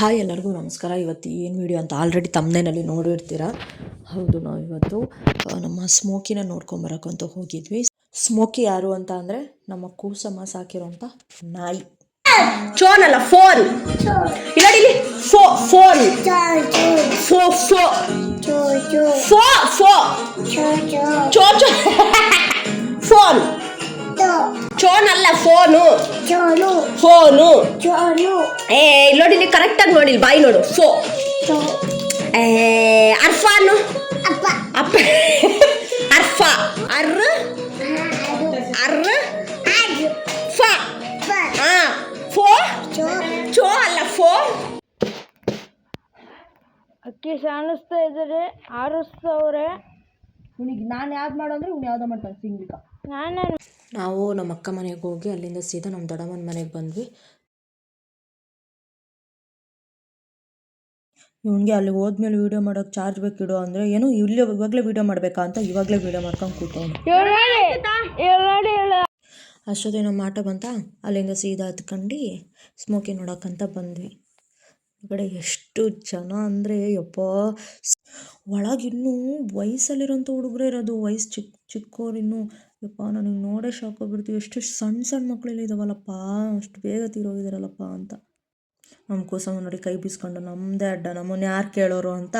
Hi ಎಲ್ಲರಿಗೂ ನಮಸ್ಕಾರ. ಇವತ್ತು ಏನು ವಿಡಿಯೋ ಅಂತ ಆಲ್ರೆಡಿ ತಮ್ಮನೇನಲ್ಲಿ ನೋಡಿರ್ತೀರ. ಹೌದು, ನಾವು ಇವತ್ತು ನಮ್ಮ ಸ್ಮೋಕಿನ ನೋಡ್ಕೊಂಬರಕ್ಕಂತ ಹೋಗಿದ್ವಿ. ಸ್ಮೋಕಿ ಯಾರು ಅಂತ ಅಂದರೆ ನಮ್ಮ ಕೂಸಮ್ಮ ಸಾಕಿರೋಂಥ ನಾಯಿ. ಚೋನ್ ಅಲ್ಲ, ಫೋನ್. ಇಲ್ಲಿ ಫೋನ್ ಫೋ ಫೋ ಫೋ ಫೋ ಚೋ ಚೋ ಫೋನ್. ಚೋನ್ ಅಲ್ಲ, ಫೋನು ಫೋನು. ನೋಡಿ, ನೀವು ಕರೆಕ್ಟಾಗಿ ನೋಡಿ, ಬಾಯಿ ನೋಡು. ಫೋ ಅರ್ಫಾನು ಅಪ್ಪ ಅರ್ಫ ಅರ್ರ ಅರ್ರ ಫ ಫೋ ಚೋ ಅಲ್ಲ, ಫೋ. ಅಕ್ಕಿ ಸಾಣಿಸ್ತಾ ಇದ್ದಾರೆ, ಆರಿಸ್ತವ್ರೆ. ಇವನಿಗೆ ನಾನು ಯಾವ್ದು ಮಾಡೋಂದ್ರೆ ಇವ್ನು ಯಾವುದೋ ಮಾಡ್ತಾನೆ ಸಿಂಗಿಕ. ನಾವು ನಮ್ಮ ಅಕ್ಕ ಮನೆಗೆ ಹೋಗಿ ಅಲ್ಲಿಂದ ಸೀದಾ ನಮ್ಮ ದೊಡ್ಡಮ್ಮನ ಮನೆಗೆ ಬಂದ್ವಿ. ಇವನಿಗೆ ಅಲ್ಲಿ ಹೋದ್ಮೇಲೆ ವೀಡಿಯೋ ಮಾಡೋಕ್ಕೆ ಚಾರ್ಜ್ ಬೇಕಿಡು ಅಂದರೆ ಏನು ಇವಾಗಲೇ ವೀಡಿಯೋ ಮಾಡಬೇಕಾ ಅಂತ ಇವಾಗಲೇ ವೀಡಿಯೋ ಮಾಡ್ಕೊಂಡು ಕೂತವನು. ಅಷ್ಟೊತ್ತಿಗೆ ನಮ್ಮ ಆಟ ಬಂತ, ಅಲ್ಲಿಂದ ಸೀದಾ ಹತ್ಕೊಂಡು ಸ್ಮೋಕಿ ನೋಡೋಕ್ಕಂತ ಬಂದ್ವಿ. ಈ ಕಡೆ ಎಷ್ಟು ಜನ ಅಂದರೆ ಯಪ್ಪ, ಒಳಗಿನ್ನೂ ವಯಸ್ಸಲ್ಲಿರೋಂಥ ಹುಡುಗರೇ ಇರೋದು, ವಯಸ್ಸು ಚಿಕ್ಕವ್ರಿನ್ನೂ. ಯಪ್ಪ, ನನಗೆ ನೋಡೇ ಶಾಕ್ ಆಗಿಬಿಡ್ತೀವಿ. ಎಷ್ಟು ಸಣ್ಣ ಮಕ್ಕಳೆಲ್ಲ ಇದ್ದಾವಲ್ಲಪ್ಪ, ಅಷ್ಟು ಬೇಗ ತೀರೋಗಿದ್ದಾರಲ್ಲಪ್ಪ ಅಂತ. ನಮ್ಮ ಕೂಸಮ್ಮ ನೋಡಿ ಕೈ ಬೀಸ್ಕೊಂಡು ನಮ್ಮದೇ ಅಡ್ಡ, ನಮ್ಮನ್ನು ಯಾರು ಕೇಳೋರು ಅಂತ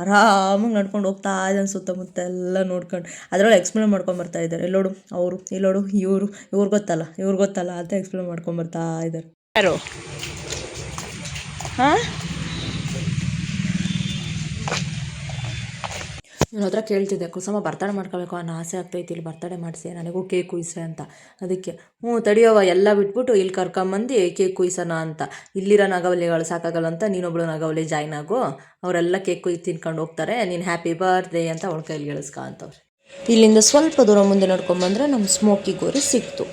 ಆರಾಮಾಗಿ ನಡ್ಕೊಂಡು ಹೋಗ್ತಾ ಇದ್ದಾನೆ. ಸುತ್ತಮುತ್ತ ಎಲ್ಲ ನೋಡ್ಕೊಂಡು ಅದರೊಳಗೆ ಎಕ್ಸ್ಪ್ಲೇನ್ ಮಾಡ್ಕೊಂಬರ್ತಾ ಇದ್ದಾರೆ. ಎಲ್ಲೋಡು ಅವರು, ಇಲ್ಲೋಡು ಇವ್ರು ಗೊತ್ತಲ್ಲ ಅಂತ ಎಕ್ಸ್ಪ್ಲೇನ್ ಮಾಡ್ಕೊಂಬರ್ತಾ ಇದ್ದಾರೆ. ಯಾರು? ಹಾಂ, ನನ್ನ ಹತ್ರ ಕೇಳ್ತಿದ್ದೆ, ಕುಸಮ್ಮ ಬರ್ತಡೇ ಮಾಡ್ಕೋಬೇಕು ಅನ್ನೋ ಆಸೆ ಆಗ್ತೈತಿ, ಇಲ್ಲಿ ಬರ್ತಡೇ ಮಾಡಿಸಿ ನನಗೂ ಕೇಕ್ ಕುಯ್ಸೆ ಅಂತ. ಅದಕ್ಕೆ ತಡಿಯೋವ ಎಲ್ಲ ಬಿಟ್ಬಿಟ್ಟು ಇಲ್ಲಿ ಕರ್ಕೊಂಬಂದು ಕೇಕ್ ಕುಯ್ಸೋಣ ಅಂತ. ಇಲ್ಲಿರೋ ನಗವಲಿಗಳು ಸಾಕಾಗಲ್ಲ ಅಂತ ನೀನೊಬ್ಳು ನಗವಲಿ ಜಾಯ್ನ್ ಆಗು, ಅವರೆಲ್ಲ ಕೇಕ್ ತಿನ್ಕೊಂಡು ಹೋಗ್ತಾರೆ, ನೀನು ಹ್ಯಾಪಿ ಬರ್ತ್ಡೇ ಅಂತ ಅವಳ ಕೈಲಿ ಗೆಳಿಸ್ಕ ಅಂತವ್ರೆ. ಇಲ್ಲಿಂದ ಸ್ವಲ್ಪ ದೂರ ಮುಂದೆ ನೋಡ್ಕೊಂಬಂದ್ರೆ ನಮ್ಮ ಸ್ಮೋಕಿ ಗೋರಿ ಸಿಕ್ತು.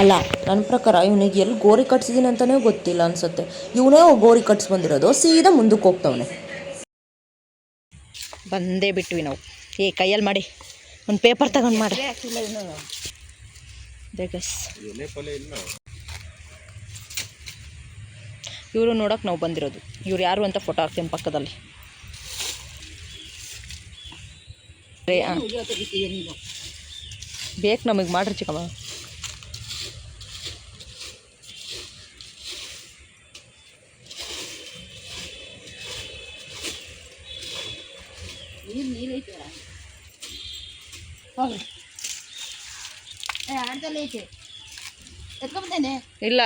ಅಲ್ಲ, ನನ್ನ ಪ್ರಕಾರ ಇವನಿಗೆ ಎಲ್ಲಿ ಗೋರಿ ಕಟ್ಸಿದ್ದೀನಿ ಅಂತಲೇ ಗೊತ್ತಿಲ್ಲ ಅನಿಸುತ್ತೆ. ಇವನೇ ಗೋರಿ ಕಟ್ಸಿ ಬಂದಿರೋದು, ಸೀದಾ ಮುಂದಕ್ಕೆ ಹೋಗ್ತವನೆ. ಬಂದೇ ಬಿಟ್ವಿ ನಾವು. ಕೈಯಲ್ಲಿ ಮಾಡಿ ಒಂದು ಪೇಪರ್ ತಗೊಂಡು ಮಾಡಿ ಬೇಗಸ್. ಇವರು ನೋಡೋಕೆ ನಾವು ಬಂದಿರೋದು. ಇವ್ರು ಯಾರು ಅಂತ ಫೋಟೋ ಹಾಕ್ತೀನಿ ಪಕ್ಕದಲ್ಲಿ. ಬೇಕು ನಮಗೆ ಮಾಡ್ರಿ ಚಿಕ್ಕಮ್ಮ. ಇಲ್ಲ,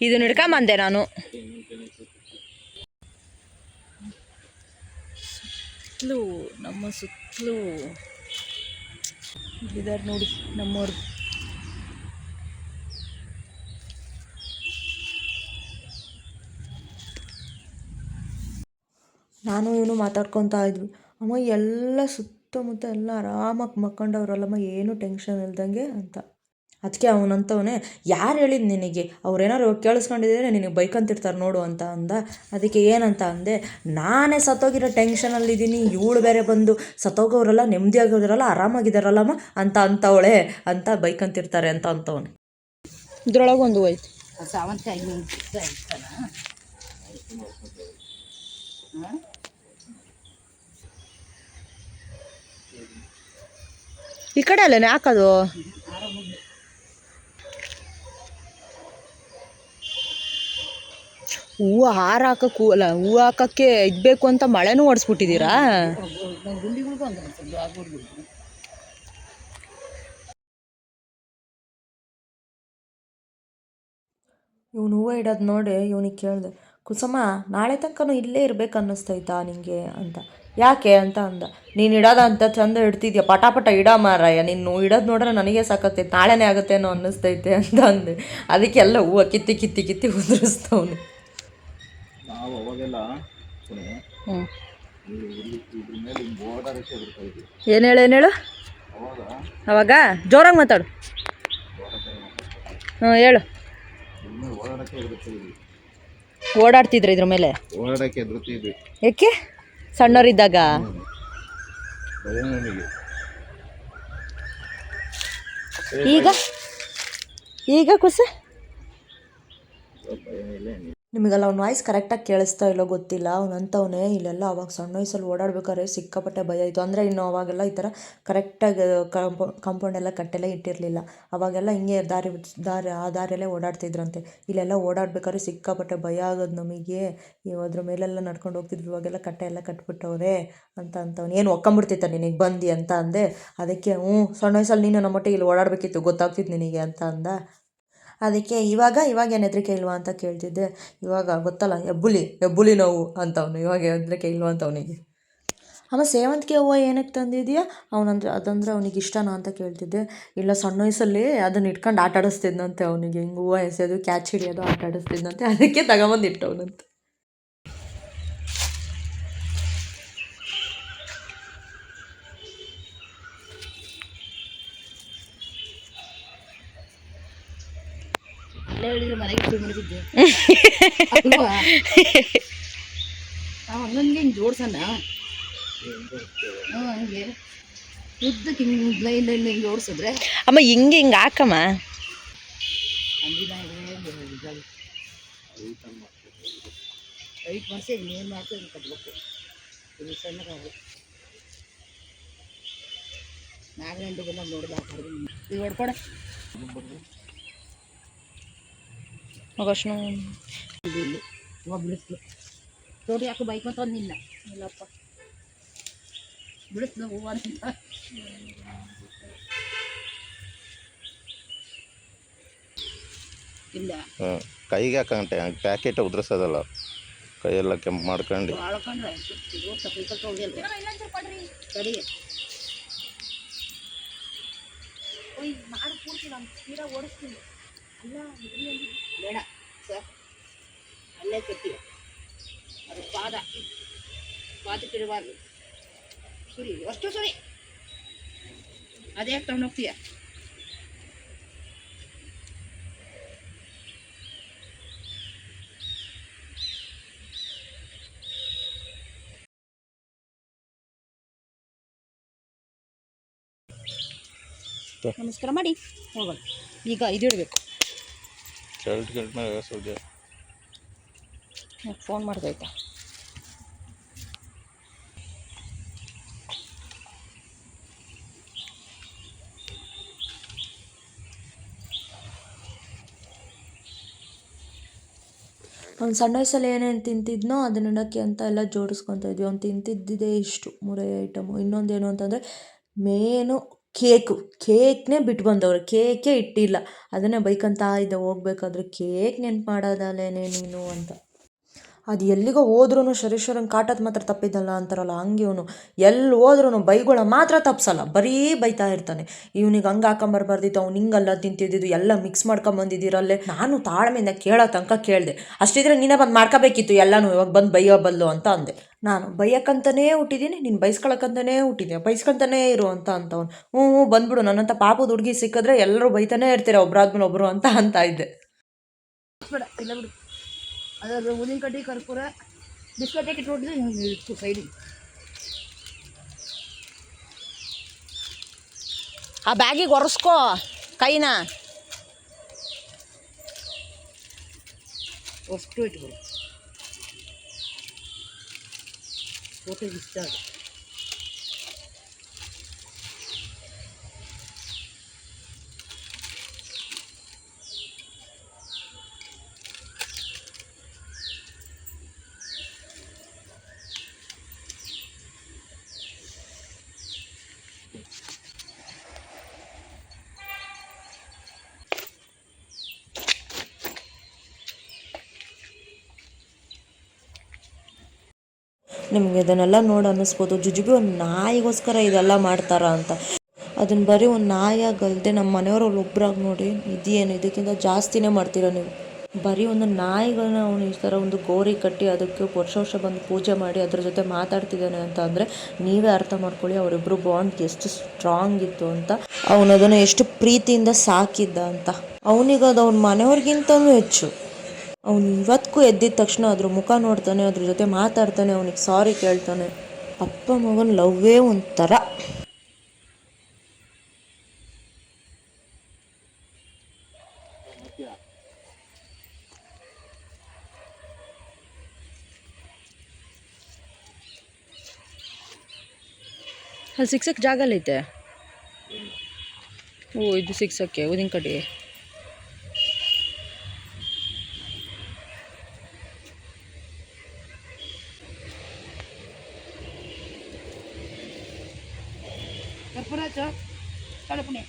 ಇದನ್ನ ಹಿಡ್ಕೊಂಬಂದೆ ನಾನು. ಸುತ್ತಲೂ ನಮ್ಮ ಸುತ್ತಲೂ ಇದ್ದಾರೆ ನೋಡಿ ನಮ್ಮವ್ರು. ನಾನು ಇವನು ಮಾತಾಡ್ಕೊತಾ ಇದ್ವಿ. ಅಮ್ಮ ಎಲ್ಲ ಸುತ್ತಮುತ್ತ ಎಲ್ಲ ಆರಾಮಾಗಿ ಮಕ್ಕೊಂಡವ್ರಲ್ಲಮ್ಮ, ಏನು ಟೆನ್ಷನ್ ಇಲ್ದಂಗೆ ಅಂತ. ಅದಕ್ಕೆ ಅವನಂತವನೇ, ಯಾರು ಹೇಳಿದ್ದು ನಿನಗೆ, ಅವ್ರೇನಾರು ಕೇಳಿಸ್ಕೊಂಡಿದ್ರೆ ನಿನಗೆ ಬೈಕಂತಿರ್ತಾರೆ ನೋಡು ಅಂತ ಅಂದ. ಅದಕ್ಕೆ ಏನಂತ ಅಂದೆ, ನಾನೇ ಸತ್ತೋಗಿರೋ ಟೆನ್ಷನಲ್ಲಿದ್ದೀನಿ, ಇವಳು ಬೇರೆ ಬಂದು ಸತ್ತೋಗೋರಲ್ಲ, ನೆಮ್ಮದಿಯಾಗೋದ್ರಲ್ಲ, ಆರಾಮಾಗಿದ್ದಾರಲ್ಲಮ್ಮ ಅಂತವಳೆ ಅಂತ ಬೈಕಂತಿರ್ತಾರೆ ಅಂತ ಅಂತವನೇ. ಇದ್ರೊಳಗೆ ಒಂದು ಹೋಯ್ತು. ಈ ಕಡೆ ಅಲ್ಲೇನೆ ಹಾಕೋದು. ಹೂವು ಹಾರ ಹಾಕಕ್ಕೂ ಅಲ್ಲ, ಹೂವು ಹಾಕಕ್ಕೆ ಇದ್ಬೇಕು ಅಂತ ಮಳೆನೂ ಓಡಿಸ್ಬಿಟ್ಟಿದ್ದೀರಾ. ಇವನು ಹೂವು ಇಡೋದು ನೋಡಿ ಇವನಿಗೆ ಕೇಳಿದೆ, ಕುಸಮ್ಮ ನಾಳೆ ತನಕನೂ ಇಲ್ಲೇ ಇರಬೇಕು ಅನ್ನಿಸ್ತೈತಾ ನಿನಗೆ ಅಂತ. ಯಾಕೆ ಅಂತ ಅಂದ. ನೀನು ಇಡೋದ ಅಂತ ಚಂದ ಇಡ್ತಿದ್ಯಾ, ಪಟ ಇಡ ಮಾರಾಯ, ನೀನು ಇಡೋದು ನೋಡ್ರೆ ನನಗೆ ಸಾಕಾಗ್ತೈತೆ, ನಾಳೆನೇ ಆಗುತ್ತೇನೋ ಅನ್ನಿಸ್ತೈತೆ ಅಂತ ಅಂದೆ. ಅದಕ್ಕೆಲ್ಲ ಹೂವು ಕಿತ್ತಿ ಉದುರಿಸ್ತವನು. ಏನು ಹೇಳು ಅವಾಗ ಜೋರಾಗಿ ಮಾತಾಡು. ಹೇಳು. ಓಡಾಡ್ತಿದ್ರೆ ಇದ್ರ ಮೇಲೆ ಯಾಕೆ ಸಣ್ಣವರಿದ್ದಾಗ? ಈಗ ಈಗ ಕುಸ ನಿಮಗೆಲ್ಲ ಅವ್ನ ವಾಯ್ಸ್ ಕರೆಕ್ಟಾಗಿ ಕೇಳಿಸ್ತಾ ಇಲ್ಲೋ ಗೊತ್ತಿಲ್ಲ. ಅವ್ನು ಅಂತವನೇ ಇಲ್ಲೆಲ್ಲ ಅವಾಗ ಸಣ್ಣ ವಯಸ್ಸಲ್ಲಿ ಓಡಾಡ್ಬೇಕಾದ್ರೆ ಸಿಕ್ಕಾಪಟ್ಟೆ ಭಯ ಇತ್ತು. ಅಂದರೆ ಇನ್ನು ಅವಾಗೆಲ್ಲ ಈ ಥರ ಕರೆಕ್ಟಾಗಿ ಕಾಂಪೌಂಡ್ ಎಲ್ಲ ಕಟ್ಟೆಲ್ಲ ಇಟ್ಟಿರಲಿಲ್ಲ. ಅವಾಗೆಲ್ಲ ಹಿಂಗೆ ಆ ದಾರಿಯಲ್ಲೇ ಓಡಾಡ್ತಿದ್ರಂತೆ. ಇಲ್ಲೆಲ್ಲ ಓಡಾಡ್ಬೇಕಾದ್ರೆ ಸಿಕ್ಕಾಪಟ್ಟೆ ಭಯ ಆಗೋದು ನಮಗೆ. ಅದ್ರ ಮೇಲೆಲ್ಲ ನಡ್ಕೊಂಡು ಹೋಗ್ತಿದ್ವಿ. ಇವಾಗೆಲ್ಲ ಕಟ್ಟೆ ಎಲ್ಲ ಕಟ್ಬಿಟ್ಟವ್ರೆ ಅಂತವ್ನು. ಏನು ಒಕ್ಕಂಬಿಡ್ತಿತ್ತ ನಿನಗೆ ಬಂದು ಅಂತ ಅಂದೆ. ಅದಕ್ಕೆ ಸಣ್ಣ ವಯಸ್ಸಲ್ಲಿ ನೀನು ನಮ್ಮೊಟ್ಟಿಗೆ ಇಲ್ಲಿ ಓಡಾಡಬೇಕಿತ್ತು, ಗೊತ್ತಾಗ್ತಿತ್ತು ನಿನಗೆ ಅಂತ ಅಂದ. ಅದಕ್ಕೆ ಇವಾಗ ಏನು ಹೆದರಿಕೆ ಇಲ್ವಾ ಅಂತ ಕೇಳ್ತಿದ್ದೆ. ಇವಾಗ ಗೊತ್ತಲ್ಲ ಹೆಬ್ಬುಲಿ ನೋವು ಅಂತವನು. ಇವಾಗ ಹೆದರಿಕೆ ಇಲ್ವಾ ಅಂತ ಅವನಿಗೆ. ಅಮ್ಮ ಸೇವಂತಿಗೆ ಹೂವು ಏನಕ್ಕೆ ತಂದಿದೆಯಾ ಅದಂದರೆ ಅವನಿಗೆ ಇಷ್ಟನಾ ಅಂತ ಕೇಳ್ತಿದ್ದೆ. ಇಲ್ಲ ಸಣ್ಣ ವಯಸ್ಸಲ್ಲಿ ಅದನ್ನ ಇಟ್ಕೊಂಡು ಆಟ ಆಡಿಸ್ತಿದ್ನಂತೆ ಅವನಿಗೆ. ಹಿಂಗೆ ಹೂವು ಎಸೆಯೋದು ಕ್ಯಾಚ್ ಹಿಡಿಯೋದು ಆಟ ಆಡಿಸ್ತಿದ್ನಂತೆ. ಅದಕ್ಕೆ ತಗೊಂಬಂದು ಇಟ್ಟವನಂತೆ. ಹೇಳಿದ್ರೆ ಮನೆಗೆ ಮನೆಗಿದ್ದೆ ಅಲ್ವಾ? ಹಂಗಂಗೆ ಹಿಂಗೆ ಜೋಡ್ಸಣ್ಣ ಹಂಗೆ ಉದ್ದಕ್ಕೆ ಹಿಂಗೆ ಲೈನ್ ಹಿಂಗೆ ಜೋಡಿಸಿದ್ರೆ ಅಮ್ಮ ಹಿಂಗೆ ಹಾಕಮ್ಮ. ಐಟ್ ಮಾಡಿಸಿ ಇನ್ನೇನು ಮಾಡ್ತೀವಿ ಕಟ್ಬೇಕು. ಇದು ಸಣ್ಣಗಾಗು ನಾಗಂಡು ಬಂದಾಗ ನೋಡಿದ ಇದು ಹೊಡ್ಕೊಡ ಮಗಷ್ನು ಇಲ್ಲಿ ಬಿಡಿಸ್ಲು ತೋಟಿ ಯಾಕೆ ಬೈಕ್ ಅಂತ ಒಂದಿಲ್ಲ ಇಲ್ಲಪ್ಪ ಬಿಡಿಸ್ಲು ಹೂವು ಅಂತ ಇಲ್ಲ ಕೈಗೆ ಹಾಕಂಟೆ ಪ್ಯಾಕೆಟ್ ಉದ್ರಿಸೋದಲ್ಲ, ಕೈಯೆಲ್ಲ ಕೆಂಪು ಮಾಡ್ಕೊಂಡು ಬಾಳ್ಕೊಂಡ್ರೆ ಇದು ಸಪ್ಲಿಕಲ್ ಹೋಗಿಲ್ಲ ಸರಿ ಓಡಿಸ್ತೀನಿ ಅಲ್ಲ ಬೇಡ ಸರ್ ಅಲ್ಲೇ ಕೆತ್ತೀವ ಅದು ಪಾದಕ್ಕೆ ಇಡಬಾರ್ದು. ಸುರಿ ಅಷ್ಟು ಸುರಿ ಅದೇ ತಗೊಂಡು ಹೋಗ್ತೀಯ. ನಮಸ್ಕಾರ ಮಾಡಿ ಹೋಗೋಣ. ಈಗ ಇದು ಇಡಬೇಕು. ಫೋನ್ ಮಾಡ್ದೈತಾ? ಅವ್ನು ಸಣ್ಣ ವಯಸ್ಸಲ್ಲಿ ಏನೇನು ತಿಂತಿದ್ನೋ ಅದನ್ನ ಇಡೋಕ್ಕೆ ಅಂತ ಎಲ್ಲ ಜೋಡಿಸ್ಕೊತಾ ಇದ್ವಿ. ಅವ್ನು ತಿಂತಿದ್ದಿದೆ ಇಷ್ಟು 3 ಐಟಮು. ಇನ್ನೊಂದೇನು ಅಂತಂದರೆ ಮೇನು ಕೇಕ್ನೇ ಬಿಟ್ಟು ಬಂದವ್ರು. ಕೇಕೇ ಇಟ್ಟಿಲ್ಲ. ಅದನ್ನೇ ಬೈಕಂತ ಇದ್ದೆ ಹೋಗ್ಬೇಕಾದ್ರೆ, ಕೇಕ್ ನೆನ್ಪು ಮಾಡೋದಲ್ಲೇನೆ ನೀನು ಅಂತ. ಅದು ಎಲ್ಲಿಗೋ ಹೋದ್ರೂ ಶರೀಶ್ವರಂಗೆ ಕಾಟದ ಮಾತ್ರ ತಪ್ಪಿದ್ದಲ್ಲ ಅಂತಾರಲ್ಲ, ಹಂಗೆ ಇವನು ಎಲ್ಲಿ ಹೋದ್ರೂ ಬೈಗಳ ಮಾತ್ರ ತಪ್ಸಲ್ಲ, ಬರೀ ಬೈತಾ ಇರ್ತಾನೆ. ಇವ್ನಿಗೆ ಹಂಗೆ ಹಾಕೊಂಬರ್ಬಾರ್ದಿತ್ತು, ಅವ್ನು ಹಿಂಗಲ್ಲ ತಿಂತಿದ್ದಿದ್ದು ಎಲ್ಲ ಮಿಕ್ಸ್ ಮಾಡ್ಕೊಂಬಂದಿದ್ದೀರಲ್ಲೇ. ನಾನು ತಾಳ್ಮೆಯಿಂದ ಕೇಳೋ ತನಕ ಕೇಳಿದೆ. ಅಷ್ಟಿದ್ರೆ ನೀನೇ ಬಂದು ಮಾಡ್ಕೋಬೇಕಿತ್ತು ಎಲ್ಲನೂ, ಇವಾಗ ಬಂದು ಬೈಯೋಬಲ್ಲು ಅಂತ ಅಂದೆ. ನಾನು ಬೈಯೋಕ್ಕಂತಲೇ ಹುಟ್ಟಿದ್ದೀನಿ, ನೀನು ಬೈಸ್ಕೊಳಕ್ಕಂತಲೇ ಹುಟ್ಟಿದ್ಯಾ, ಬೈಸ್ಕೊತಾನೇ ಇರು ಅಂತವನು. ಹ್ಞೂ ಬಂದ್ಬಿಡು, ನನ್ನಂಥ ಪಾಪದ ಹುಡುಗಿ ಸಿಕ್ಕಿದ್ರೆ ಎಲ್ಲರೂ ಬೈತಾನೇ ಇರ್ತೀರ ಒಬ್ರಾದ್ಮೇಲೆ ಒಬ್ಬರು ಅಂತ ಇದ್ದೆ. ಬೇಡ ಇಲ್ಲ ಬಿಡು, ಅದ್ರ ಊದಿನ ಕಡ್ಡಿ ಕರ್ಪೂರ ಬಿಸ್ಕೆಟ್ ಪ್ಯಾಕೆಟ್ ನೋಡಿದ್ರೆ ಇತ್ತು ಸೈಡಿಗೆ. ಆ ಬ್ಯಾಗಿಗೆ ಒರೆಸ್ಕೋ ಕೈನ. ಅಷ್ಟು ಇಟ್ಕೊಡು, ಫೋಟೋಗೆ ಇಷ್ಟ ಆಗ. ನಿಮಗೆ ಇದನ್ನೆಲ್ಲ ನೋಡಿ ಅನ್ನಿಸ್ಬೋದು, ಜುಜುಬಿ ಒಂದು ನಾಯಿಗೋಸ್ಕರ ಇದೆಲ್ಲ ಮಾಡ್ತಾರ ಅಂತ. ಅದನ್ನು ಬರೀ ಒಂದು ನಾಯಿಯಾಗಲ್ದೆ ನಮ್ಮ ಮನೆಯವ್ರಲ್ಲಿ ಒಬ್ರಾಗಿ ನೋಡಿ, ಇದೇನು ಇದಕ್ಕಿಂತ ಜಾಸ್ತಿನೇ ಮಾಡ್ತೀರ ನೀವು. ಬರೀ ಒಂದು ನಾಯಿಗಳನ್ನ ಅವನು ಈ ಥರ ಒಂದು ಗೋರಿ ಕಟ್ಟಿ ಅದಕ್ಕೆ ವರ್ಷ ಬಂದು ಪೂಜೆ ಮಾಡಿ ಅದ್ರ ಜೊತೆ ಮಾತಾಡ್ತಿದ್ದಾನೆ ಅಂತ ಅಂದರೆ ನೀವೇ ಅರ್ಥ ಮಾಡ್ಕೊಳ್ಳಿ ಅವರಿಬ್ಬರು ಬಾಂಡ್ ಎಷ್ಟು ಸ್ಟ್ರಾಂಗ್ ಇತ್ತು ಅಂತ. ಅವನು ಅದನ್ನು ಎಷ್ಟು ಪ್ರೀತಿಯಿಂದ ಸಾಕಿದ್ದ ಅಂತ. ಅವನಿಗದು ಅವ್ನ ಮನೆಯವ್ರಿಗಿಂತಲೂ ಹೆಚ್ಚು. ಅವನು ಇವತ್ತಿಗೂ ಎದ್ದಿದ ತಕ್ಷಣ ಅದ್ರ ಮುಖ ನೋಡ್ತಾನೆ, ಅದ್ರ ಜೊತೆ ಮಾತಾಡ್ತಾನೆ, ಅವನಿಗೆ ಸಾರಿ ಕೇಳ್ತಾನೆ. ಅಪ್ಪ ಮಗನ ಲವ್ವೇ ಒಂಥರ. ಅಲ್ಲಿ ಸಿಕ್ಸಕ್ಕೆ ಜಾಗ ಐತೆ. ಓ ಇದು ಸಿಕ್ಸಕ್ಕೆ ಊದಿನ ಕಡ್ಡಿ. ಕರ್ಪೂರ ಹಚ್ಚು ಕಳಪಣೆ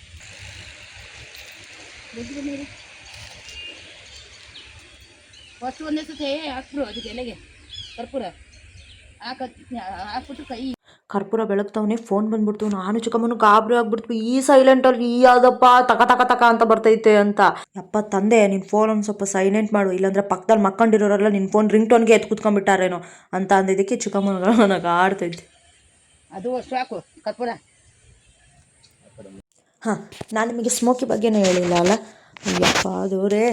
ಫಸ್ಟ್ ಒಂದೇ ಸತಿ ಹಾಕ್ಬಿಡು ಅದಕ್ಕೆ ಎಲೆಗೆ ಕರ್ಪೂರ ಹಾಕ್ಬಿಟ್ಟು ಕೈ ಕರ್ಪೂರ ಬೆಳಗ್ತವನೇ ಫೋನ್ ಬಂದ್ಬಿಡ್ತು. ನಾನು ಚಿಕ್ಕಮ್ಮನು ಗಾಬರಿ ಆಗ್ಬಿಡ್ತು. ಈ ಸೈಲೆಂಟಲ್ಲಿ ಈ ಯಾವ್ದಪ್ಪ ತಕ ತಕ ತಕ ಅಂತ ಬರ್ತೈತೆ ಅಂತ. ಯಪ್ಪ ತಂದೆ ನಿನ್ನ ಫೋನ್ ಒಂದು ಸ್ವಲ್ಪ ಸೈಲೆಂಟ್ ಮಾಡು, ಇಲ್ಲಾಂದ್ರೆ ಪಕ್ಕದಲ್ಲಿ ಮಕ್ಕಂಡಿರೋರೆಲ್ಲ ನಿನ್ನ ಫೋನ್ ರಿಂಗ್ ಟೋನ್ಗೆ ಎತ್ತು ಕುತ್ಕೊಂಡ್ಬಿಟ್ಟಾರೇನೋ ಅಂತ ಅಂದಿದ್ದಕ್ಕೆ ಚಿಕ್ಕಮ್ಮನ ನನಗೆ ಆಡ್ತೈತೆ. ಅದು ಅಷ್ಟು ಹಾಕು ಕರ್ಪೂರ. ಹಾಂ, ನಾನು ನಿಮಗೆ ಸ್ಮೋಕಿ ಬಗ್ಗೆನೇ ಹೇಳಿಲ್ಲ ಅಲ್ಲ. ಅಯ್ಯಪ್ಪ ದೇವ್ರೇ,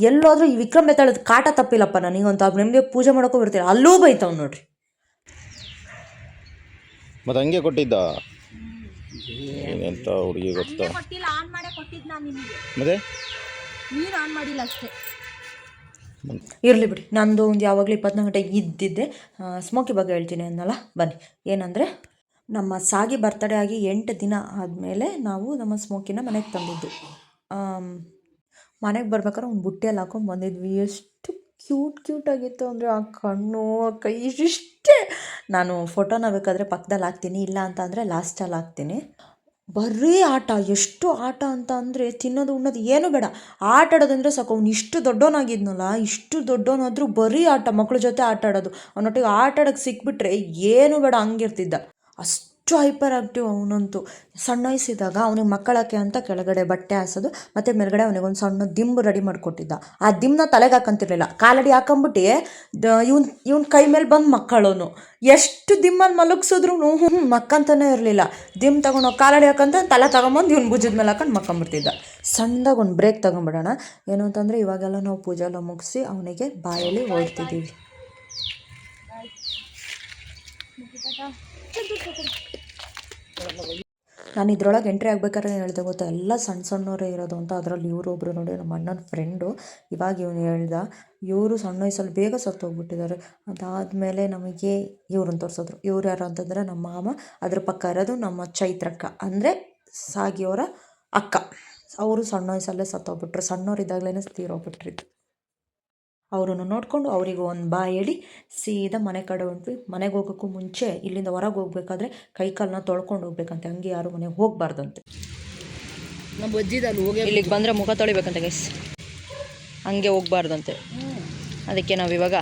ಎಲ್ಲೋದ್ರೂ ಈ ವಿಕ್ರಮ್ ಬೆತ್ತಾಳದ ಕಾಟ ತಪ್ಪಿಲ್ಲಪ್ಪ ನನಗಂತೂ. ಅವ್ರು ನೆಮ್ಮದಿಯಾಗಿ ಪೂಜೆ ಮಾಡೋಕ್ಕೂ ಬರ್ತೀರ, ಅಲ್ಲೂ ಬೈತಾವ್ ನೋಡ್ರಿ. ಮತ್ತು ಹಂಗೆ ಕೊಟ್ಟಿದ್ದ ಏನಂತ ಹುಡುಗಿ ಗೊತ್ತಾ? ಮತ್ತೆ ಇರಲಿ ಬಿಡಿ, ನಂದು ಒಂದು ಯಾವಾಗಲೂ 24 ಗಂಟೆ ಇದ್ದಿದ್ದೆ. ಸ್ಮೋಕಿ ಬಗ್ಗೆ ಹೇಳ್ತೀನಿ ಅನ್ನಲ್ಲ, ಬನ್ನಿ. ಏನಂದರೆ, ನಮ್ಮ ಸಾಗಿ ಬರ್ತಡೇ ಆಗಿ 8 ದಿನ ಆದಮೇಲೆ ನಾವು ನಮ್ಮ ಸ್ಮೋಕಿನ ಮನೆಗೆ ತಂದಿದ್ದು. ಮನೆಗೆ ಬರ್ಬೇಕಾದ್ರೆ ಒಂದು ಬುಟ್ಟಿಯಲ್ಲಿ ಹಾಕೊಂಡು ಬಂದಿದ್ವಿ. ಎಷ್ಟು ಕ್ಯೂಟ್ ಆಗಿತ್ತು ಅಂದರೆ, ಆ ಕಣ್ಣು, ಆ ಕೈ ಇಷ್ಟೇ. ನಾನು ಫೋಟೋನ ಬೇಕಾದರೆ ಪಕ್ಕದಲ್ಲಿ ಹಾಕ್ತೀನಿ, ಇಲ್ಲ ಅಂತ ಅಂದರೆ ಲಾಸ್ಟಲ್ಲಿ ಹಾಕ್ತೀನಿ. ಬರೀ ಆಟ, ಎಷ್ಟು ಆಟ ಅಂತ ಅಂದರೆ ತಿನ್ನೋದು ಉಣ್ಣೋದು ಏನೂ ಬೇಡ, ಆಟ ಆಡೋದಂದರೆ ಸಾಕು. ಅವ್ನು ಇಷ್ಟು ದೊಡ್ಡವನಾಗಿದ್ನಲ್ಲ, ಇಷ್ಟು ದೊಡ್ಡವನಾದರೂ ಬರೀ ಆಟ, ಮಕ್ಕಳ ಜೊತೆ ಆಟ ಆಡೋದು. ಅವನೊಟ್ಟಿಗೆ ಆಟ ಆಡೋಕ್ಕೆ ಸಿಕ್ಬಿಟ್ರೆ ಏನೂ ಬೇಡ ಹಂಗಿರ್ತಿದ್ದ. ಅಷ್ಟು ಹೈಪರ್ ಆಕ್ಟಿವ್ ಅವನಂತೂ. ಸಣ್ಣ ವಯಸ್ಸಿದ್ದಾಗ ಅವನಿಗೆ ಮಕ್ಕಳಕ್ಕೆ ಅಂತ ಕೆಳಗಡೆ ಬಟ್ಟೆ ಹಾಸೋದು, ಮತ್ತು ಮೇಲ್ಗಡೆ ಅವನಿಗೊಂದು ಸಣ್ಣ ದಿಂಬು ರೆಡಿ ಮಾಡಿಕೊಟ್ಟಿದ್ದ. ಆ ದಿಂಬನ್ನ ತಲೆಗೆ ಹಾಕಂತಿರ್ಲಿಲ್ಲ, ಕಾಲಡಿ ಹಾಕೊಂಬಿಟ್ಟು ಇವನ್ ಕೈ ಮೇಲೆ ಬಂದು ಮಕ್ಕಳವನು. ಎಷ್ಟು ದಿಮ್ಮಲ್ಲಿ ಮಲಗಿಸಿದ್ರು ಮಕ್ಕಂತಾನೆ ಇರಲಿಲ್ಲ. ದಿಮ್ ತಗೊಂಡು ಕಾಲಡಿ ಹಾಕಂತ ತಲೆ ತಗೊಂಬಂದು ಇವ್ನು ಭುಜದ ಮೇಲೆ ಹಾಕೊಂಡು ಮಕ್ಕೊಂಬಿಡ್ತಿದ್ದ. ಸಣ್ಣದಾಗ ಒಂದು ಬ್ರೇಕ್ ತಗೊಂಬಿಡೋಣ. ಏನು ಅಂತಂದರೆ, ಇವಾಗೆಲ್ಲ ನಾವು ಪೂಜೆ ಎಲ್ಲ ಮುಗಿಸಿ ಅವನಿಗೆ ಬಾಯಲ್ಲಿ ಓಡ್ತಿದ್ದೀವಿ. ನಾನು ಇದ್ರೊಳಗೆ ಎಂಟ್ರಿ ಆಗ್ಬೇಕಾದ್ರೆ ಹೇಳ್ದೆ ಗೊತ್ತಾ, ಎಲ್ಲ ಸಣ್ಣವರೇ ಇರೋದು ಅಂತ. ಅದರಲ್ಲಿ ಇವರೊಬ್ಬರು ನೋಡಿ ನಮ್ಮ ಅಣ್ಣನ ಫ್ರೆಂಡು. ಇವಾಗ ಇವನು ಹೇಳ್ದ, ಇವರು ಸಣ್ಣ ವಯಸ್ಸಲ್ಲಿ ಬೇಗ ಸತ್ತೋಗ್ಬಿಟ್ಟಿದ್ದಾರೆ. ಅದಾದಮೇಲೆ ನಮಗೆ ಇವ್ರನ್ನ ತೋರಿಸಿದ್ರು. ಇವ್ರು ಯಾರು ಅಂತಂದರೆ ನಮ್ಮ ಮಾಮ. ಅದ್ರ ಪಕ್ಕ ಇರೋದು ನಮ್ಮ ಚೈತ್ರಕ್ಕ, ಅಂದರೆ ಸಾಗಿಯವರ ಅಕ್ಕ. ಅವರು ಸಣ್ಣ ವಯಸ್ಸಲ್ಲೇ ಸತ್ತೋಗ್ಬಿಟ್ರು, ಸಣ್ಣವರಿದ್ದಾಗಲೇ ತೀರೋಗ್ಬಿಟ್ರಿದ್ದು. ಅವರನ್ನು ನೋಡಿಕೊಂಡು ಅವರಿಗೆ ಒಂದು ಬಾಯಿ ಹೇಳಿ ಸೀದಾ ಮನೆ ಕಡೆ ಹೊಂಟ್ವಿ. ಮನೆಗೆ ಹೋಗೋಕ್ಕೂ ಮುಂಚೆ ಇಲ್ಲಿಂದ ಹೊರಗೆ ಹೋಗ್ಬೇಕಾದ್ರೆ ಕೈ ಕಾಲನ್ನ ತೊಳ್ಕೊಂಡು ಹೋಗ್ಬೇಕಂತೆ, ಹಂಗೆ ಯಾರು ಮನೆಗೆ ಹೋಗಬಾರ್ದಂತೆ. ನಮ್ಮ ಬಜ್ಜಿದಲ್ಲಿ ಹೋಗಿ ಇಲ್ಲಿಗೆ ಬಂದರೆ ಮುಖ ತೊಳಿಬೇಕಂತೆ ಗೈಸ್, ಹಂಗೆ ಹೋಗ್ಬಾರ್ದಂತೆ. ಅದಕ್ಕೆ ನಾವು ಇವಾಗ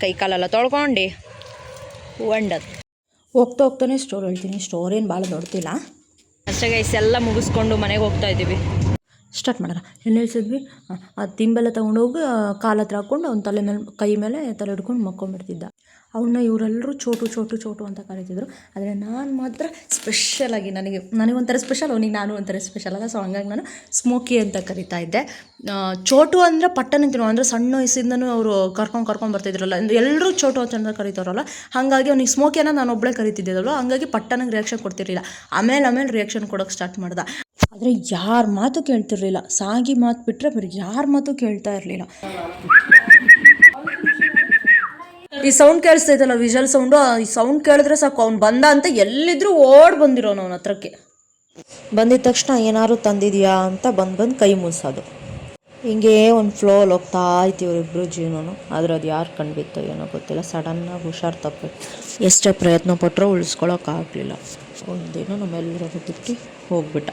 ಕೈ ಕಾಲೆಲ್ಲ ತೊಳ್ಕೊಂಡು ಹೊಂಡದು ಹೋಗ್ತಾ ಹೋಗ್ತಾನೆ ಸ್ಟೋರ್ ಹೇಳ್ತೀನಿ. ಸ್ಟೋರ್ ಏನು ಭಾಳ ನೋಡ್ತಿಲ್ಲ ಅಷ್ಟೇ ಗೈಸ್. ಎಲ್ಲ ಮುಗಿಸ್ಕೊಂಡು ಮನೆಗೆ ಹೋಗ್ತಾ ಇದ್ದೀವಿ. ಸ್ಟಾರ್ಟ್ ಮಾಡೋಣ. ಎಲ್ಲಿ ನಿಲ್ಸಿದ್ವಿ? ಆ ತಿಂಬೆಲ್ಲ ತೊಗೊಂಡೋಗಿ ಕಾಲು ಹತ್ರ ಹಾಕ್ಕೊಂಡು ಅವ್ನ ತಲೆ ಮೇಲೆ ಕೈ ಮೇಲೆ ತಲೆ ಹಿಡ್ಕೊಂಡು ಮಕ್ಕೊಂಬಿಡ್ತಿದ್ದ. ಅವನ್ನ ಇವರೆಲ್ಲರೂ ಚೋಟು ಅಂತ ಕರೀತಿದ್ರು. ಆದರೆ ನಾನು ಮಾತ್ರ ಸ್ಪೆಷಲಾಗಿ ನನಗೊಂಥರ ಸ್ಪೆಷಲ್, ಅವನಿಗೆ ನಾನು ಒಂಥರ ಸ್ಪೆಷಲ್ ಅಲ್ಲ. ಸೊ ಹಂಗಾಗಿ ನಾನು ಸ್ಮೋಕಿ ಅಂತ ಕರಿತಾ ಇದ್ದೆ. ಚೋಟು ಅಂದರೆ ಪಟ್ಟಣಂತಿನೋ, ಅಂದರೆ ಸಣ್ಣ ವಯಸ್ಸಿಂದನೂ ಅವರು ಕರ್ಕೊಂಡು ಬರ್ತಿದ್ರಲ್ಲ, ಅಂದರೆ ಎಲ್ಲರೂ ಚೋಟು ಅಂತ ಕರೀತಾರಲ್ಲ, ಹಾಗಾಗಿ ಅವ್ನಿಗೆ ಸ್ಮೋಕಿಯನ್ನು ನಾನು ಒಬ್ಬಳೇ ಕರಿತಿದ್ದಿದ್ದಲ್ವ, ಹಂಗಾಗಿ ಪಟ್ಟಣಕ್ಕೆ ರಿಯಾಕ್ಷನ್ ಕೊಡ್ತಿರಲಿಲ್ಲ. ಆಮೇಲೆ ರಿಯಾಕ್ಷನ್ ಕೊಡೋಕ್ಕೆ ಸ್ಟಾರ್ಟ್ ಮಾಡ್ದೆ. ಆದರೆ ಯಾರ ಮಾತು ಕೇಳ್ತಿರ್ಲಿಲ್ಲ. ಸಾಗಿ ಮಾತು ಬಿಟ್ಟರೆ ಬೇರೆ ಯಾರ ಮಾತು ಕೇಳ್ತಾ ಇರಲಿಲ್ಲ. ಈ ಸೌಂಡ್ ಕೇಳಿಸ್ತೈತಲ್ಲ, ವಿಜಲ್ ಸೌಂಡು, ಈ ಸೌಂಡ್ ಕೇಳಿದ್ರೆ ಸಾಕು ಅವ್ನು ಬಂದ ಅಂತ ಎಲ್ಲಿದ್ರೂ ಓಡ್ ಬಂದಿರೋನು ಅವನ ಹತ್ರಕ್ಕೆ. ಬಂದಿದ ತಕ್ಷಣ ಏನಾದ್ರು ತಂದಿದ್ಯಾ ಅಂತ ಬಂದು ಕೈ ಮುಗಿಸೋದು. ಹಿಂಗೆ ಒಂದು ಫ್ಲೋಲ್ಲಿ ಹೋಗ್ತಾ ಇತ್ತು ಇವರಿಬ್ಬರು ಜೀವನನು. ಆದರೆ ಅದು ಯಾರು ಕಂಡುಬಿತ್ತೋ ಏನೋ ಗೊತ್ತಿಲ್ಲ, ಸಡನ್ನಾಗಿ ಹುಷಾರು ತಪ್ಪಿತ್ತು. ಎಷ್ಟೇ ಪ್ರಯತ್ನ ಪಟ್ಟರೂ ಉಳಿಸ್ಕೊಳ್ಳೋಕ್ಕಾಗಲಿಲ್ಲ. ಒಂದಿನ ನಮ್ಮೆಲ್ಲರಿಗೂ ಬಿಟ್ಟು ಹೋಗ್ಬಿಟ್ಟ.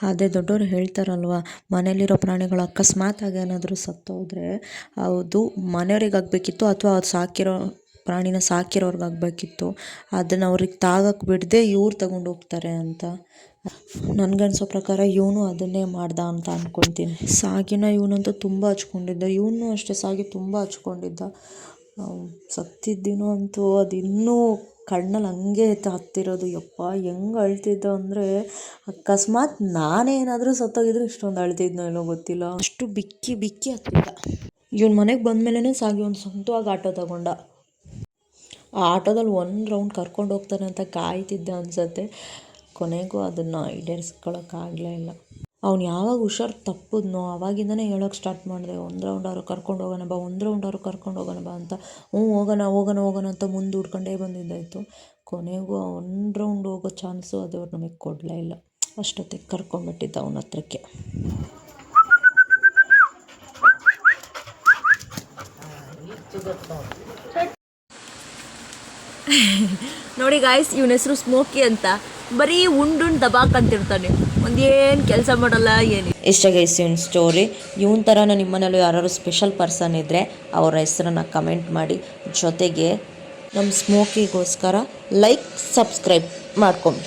ಅದೇ ದೊಡ್ಡವರು ಹೇಳ್ತಾರಲ್ವ, ಮನೇಲಿರೋ ಪ್ರಾಣಿಗಳು ಅಕಸ್ಮಾತಾಗಿ ಏನಾದರೂ ಸತ್ತೋದ್ರೆ ಅದು ಮನೆಯವ್ರಿಗಾಗಬೇಕಿತ್ತು ಅಥವಾ ಅದು ಸಾಕಿರೋ ಪ್ರಾಣಿನ ಸಾಕಿರೋರ್ಗಾಗಬೇಕಿತ್ತು. ಅದನ್ನು ಅವ್ರಿಗೆ ತಾಗಕ್ಕೆ ಬಿಡದೆ ಇವ್ರು ತಗೊಂಡು ಹೋಗ್ತಾರೆ ಅಂತ. ನನಗನ್ಸೋ ಪ್ರಕಾರ ಇವನು ಅದನ್ನೇ ಮಾಡ್ದ ಅಂತ ಅಂದ್ಕೊತೀನಿ. ಸಾಗಿನ ಇವನಂತೂ ತುಂಬ ಹಚ್ಕೊಂಡಿದ್ದ, ಇವನು ಅಷ್ಟೇ ಸಾಗಿ ತುಂಬ ಹಚ್ಕೊಂಡಿದ್ದ. ಸತ್ತಿದ್ದೀನೋ ಅಂತೂ ಅದು ಇನ್ನೂ ಕಣ್ಣಲ್ಲಿ ಹಂಗೆ ಹತ್ತಿರೋದು. ಯಪ್ಪ ಹೆಂಗೆ ಅಳ್ತಿದ್ದ ಅಂದರೆ, ಅಕಸ್ಮಾತ್ ನಾನೇನಾದರೂ ಸತ್ತೋಗಿದ್ರೆ ಇಷ್ಟೊಂದು ಅಳ್ತಿದ್ನೋ ಏನೋ ಗೊತ್ತಿಲ್ಲ, ಅಷ್ಟು ಬಿಕ್ಕಿ ಹತ್ತಿದ್ದ. ಇವನ ಮನೆಗೆ ಬಂದಮೇಲೆ ಸಾಗಿ ಒಂದು ಸ್ವಂತವಾಗಿ ಆಟೋ ತಗೊಂಡ. ಆ ಆಟೋದಲ್ಲಿ 1 ರೌಂಡ್ ಕರ್ಕೊಂಡು ಹೋಗ್ತಾನೆ ಅಂತ ಕಾಯ್ತಿದ್ದ ಅನಿಸತ್ತೆ. ಕೊನೆಗೂ ಅದನ್ನು ಈಡೇರಿಸ್ಕೊಳ್ಳೋಕ್ಕಾಗಲೇ ಇಲ್ಲ. ಅವ್ನು ಯಾವಾಗ ಹುಷಾರು ತಪ್ಪಿದ್ನೋ ಅವಾಗಿಂದನೇ ಹೇಳೋಕ್ಕೆ ಸ್ಟಾರ್ಟ್ ಮಾಡಿದೆ, ಒಂದು ರೌಂಡಾದ್ರು ಕರ್ಕೊಂಡು ಹೋಗೋಣ ಬಾ, ಒಂದು ರೌಂಡಾದ್ರು ಕರ್ಕೊಂಡು ಹೋಗೋಣ ಬಾ ಅಂತ. ಹೋಗೋಣ ಅಂತ ಮುಂದೆ ಹುಡ್ಕೊಂಡೇ ಬಂದಿದ್ದಾಯಿತು. ಕೊನೆಗೂ ಒಂದು ರೌಂಡ್ ಹೋಗೋ ಚಾನ್ಸು ಅದೇವ್ರು ನಮಗೆ ಕೊಡಲೇ ಇಲ್ಲ. ಅಷ್ಟೊತ್ತಿಗೆ ಕರ್ಕೊಂಡ್ಬಿಟ್ಟಿದ್ದ ಅವನ ಹತ್ರಕ್ಕೆ. ನೋಡಿ ಗಾಯ್ಸ್, ಇವನ ಹೆಸರು ಸ್ಮೋಕಿ ಅಂತ. ಬರೀ ಉಂಡು ದಬಾಕಂತಿರ್ತಾನೆ, ಒಂದೇನು ಕೆಲಸ ಮಾಡಲ್ಲ ಏನು. ಇಷ್ಟ ಗೈಸ್ ಇವನ ಸ್ಟೋರಿ. ಇವನ ಥರನ ನಿಮ್ಮನೇಲೂ ಯಾರು ಸ್ಪೆಷಲ್ ಪರ್ಸನ್ ಇದ್ದರೆ ಅವರ ಹೆಸರನ್ನು ಕಮೆಂಟ್ ಮಾಡಿ. ಜೊತೆಗೆ ನಮ್ಮ ಸ್ಮೋಕಿಗೋಸ್ಕರ ಲೈಕ್ ಸಬ್ಸ್ಕ್ರೈಬ್ ಮಾಡ್ಕೊಂಡು